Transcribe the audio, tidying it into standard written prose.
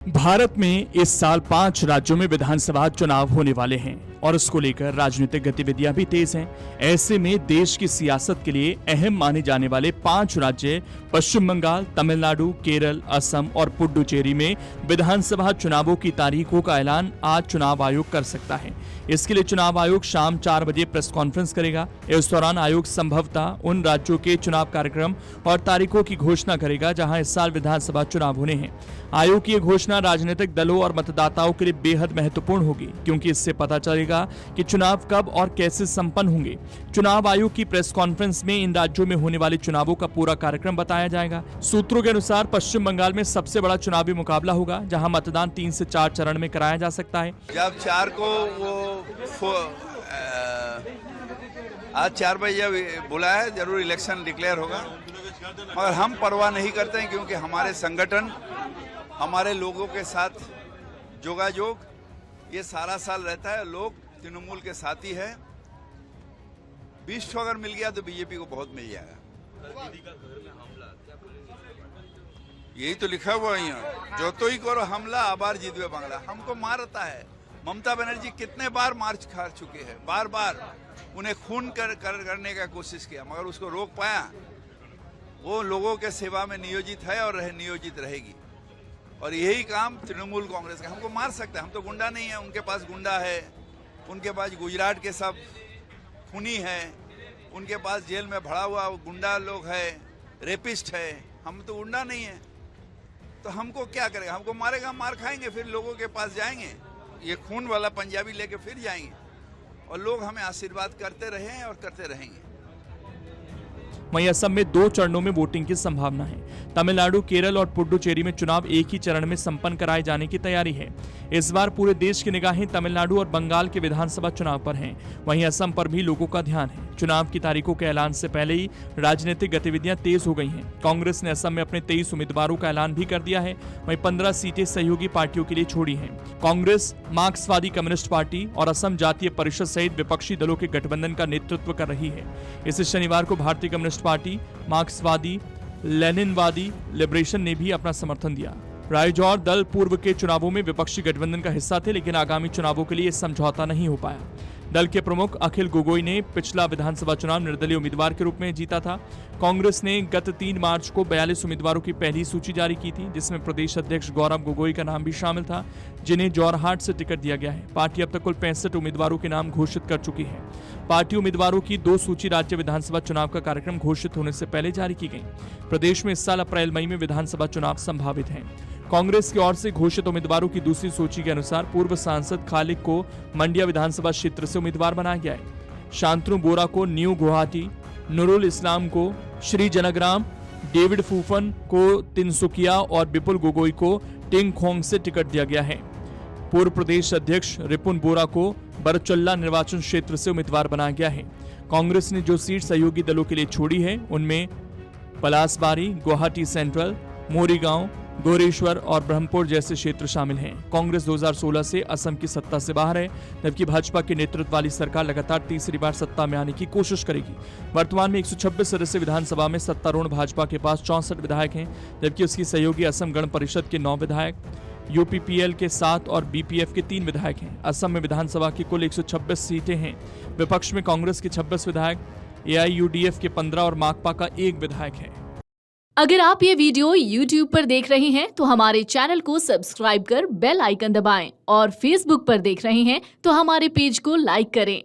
भारत में इस साल 5 राज्यों में विधानसभा चुनाव होने वाले हैं और इसको लेकर राजनीतिक गतिविधियां भी तेज हैं। ऐसे में देश की सियासत के लिए अहम माने जाने वाले 5 राज्य पश्चिम बंगाल, तमिलनाडु, केरल, असम और पुडुचेरी में विधानसभा चुनावों की तारीखों का ऐलान आज चुनाव आयोग कर सकता है। इसके लिए चुनाव आयोग शाम 4 बजे प्रेस कॉन्फ्रेंस करेगा। इस दौरान आयोग संभवतः उन राज्यों के चुनाव कार्यक्रम और तारीखों की घोषणा करेगा जहां इस साल विधानसभा चुनाव होने हैं। आयोग की यह घोषणा राजनीतिक दलों और मतदाताओं के लिए बेहद महत्वपूर्ण होगी, क्योंकि इससे पता चलेगा कि चुनाव कब और कैसे संपन्न होंगे। चुनाव आयोग की प्रेस कॉन्फ्रेंस में इन राज्यों में होने वाले चुनावों का पूरा कार्यक्रम बताया जाएगा। सूत्रों के अनुसार पश्चिम बंगाल में सबसे बड़ा चुनावी मुकाबला होगा, जहां मतदान 3 से 4 चरण में कराया जा सकता है। जब 4 को आज 4 बजे बुलाया है, जरूर इलेक्शन डिक्लेयर होगा, मगर हम परवाह नहीं करते हैं, क्योंकि हमारे संगठन, हमारे लोगों के साथ जोगाजोग ये सारा साल रहता है। लोग तृणमूल के साथी है। 20 अगर मिल गया तो बीजेपी को बहुत मिल जाएगा। यही तो लिखा हुआ है यहाँ, जो तो ही करो हमला आबार जीतवे बांग्ला। हमको मारता है। ममता बनर्जी कितने बार मार्च खा चुके हैं, बार बार उन्हें खून करने का कोशिश किया, मगर उसको रोक पाया। वो लोगों के सेवा में नियोजित है और नियोजित रहेगी, और यही काम तृणमूल कांग्रेस का। हमको मार सकता है, हम तो गुंडा नहीं है। उनके पास गुंडा है, उनके पास गुजरात के सब खूनी है, उनके पास जेल में भरा हुआ गुंडा लोग है, रेपिस्ट है। हम तो गुंडा नहीं है, तो हमको क्या करेगा? हमको मारेगा, मार खाएंगे, फिर लोगों के पास जाएंगे, ये खून वाला पंजाबी लेके फिर जाएंगे, और लोग हमें आशीर्वाद करते रहे हैं और करते रहेंगे। वहीं असम में 2 चरणों में वोटिंग की संभावना है। तमिलनाडु, केरल और पुडुचेरी में चुनाव एक ही चरण में संपन्न कराए जाने की तैयारी है। इस बार पूरे देश की निगाहें तमिलनाडु और बंगाल के विधानसभा चुनाव पर हैं। वहीं असम पर भी लोगों का ध्यान है। चुनाव की तारीखों के ऐलान से पहले ही राजनीतिक गतिविधियां तेज हो गई हैं। कांग्रेस ने असम में अपने 23 उम्मीदवारों का ऐलान भी कर दिया है। वहीं 15 सीटें सहयोगी पार्टियों के लिए छोड़ी हैं। कांग्रेस, मार्क्सवादी कम्युनिस्ट पार्टी और असम जातीय परिषद सहित विपक्षी दलों के गठबंधन का नेतृत्व कर रही है। इस शनिवार को भारतीय कम्युनिस्ट पार्टी, मार्क्सवादी, लेनिनवादी लिबरेशन ने भी अपना समर्थन दिया। रायजोर दल पूर्व के चुनावों में विपक्षी गठबंधन का हिस्सा थे, लेकिन आगामी चुनावों के लिए समझौता नहीं हो पाया। दल के प्रमुख अखिल गोगोई ने पिछला विधानसभा चुनाव निर्दलीय उम्मीदवार के रूप में जीता था। कांग्रेस ने गत 3 मार्च को 42 उम्मीदवारों की पहली सूची जारी की थी, जिसमें प्रदेश अध्यक्ष गौरव गोगोई का नाम भी शामिल था, जिन्हें जोरहाट से टिकट दिया गया है। पार्टी अब तक कुल 65 उम्मीदवारों के नाम घोषित कर चुकी है। पार्टी उम्मीदवारों की 2 सूची राज्य विधानसभा चुनाव का कार्यक्रम घोषित होने से पहले जारी की गई। प्रदेश में इस साल अप्रैल मई में विधानसभा चुनाव संभावित हैं। कांग्रेस की ओर से घोषित उम्मीदवारों की दूसरी सूची के अनुसार पूर्व सांसद खालिक को मंडिया विधानसभा क्षेत्र से उम्मीदवार बनाया गया है। शांतनु बोरा को न्यू गुवाहाटी, नुरुल इस्लाम को श्री जनग्राम, डेविड फूफन को तिनसुकिया और विपुल गोगोई को टिंगखोंग से टिकट दिया गया है। पूर्व प्रदेश अध्यक्ष रिपुन बोरा को बरचल्ला निर्वाचन क्षेत्र से उम्मीदवार बनाया गया है। कांग्रेस ने जो सीट सहयोगी दलों के लिए छोड़ी है, उनमें पलासबारी, गुवाहाटी सेंट्रल, मोरीगांव, गोरेश्वर और ब्रह्मपुर जैसे क्षेत्र शामिल हैं। कांग्रेस 2016 से असम की सत्ता से बाहर है, जबकि भाजपा के नेतृत्व वाली सरकार लगातार तीसरी बार सत्ता में आने की कोशिश करेगी। वर्तमान में 126 सदस्य विधानसभा में सत्तारूढ़ भाजपा के पास 64 विधायक हैं, जबकि उसकी सहयोगी असम गण परिषद के 9 विधायक, यूपीपीएल के 7 और बीपीएफ के 3 विधायक हैं। असम में विधानसभा की कुल 126 सीटें हैं। विपक्ष में कांग्रेस के 26 विधायक, एआईयूडीएफ के 15 और माकपा का 1 विधायक है। अगर आप ये वीडियो YouTube पर देख रहे हैं तो हमारे चैनल को सब्सक्राइब कर बेल आइकन दबाएं, और Facebook पर देख रहे हैं तो हमारे पेज को लाइक करें।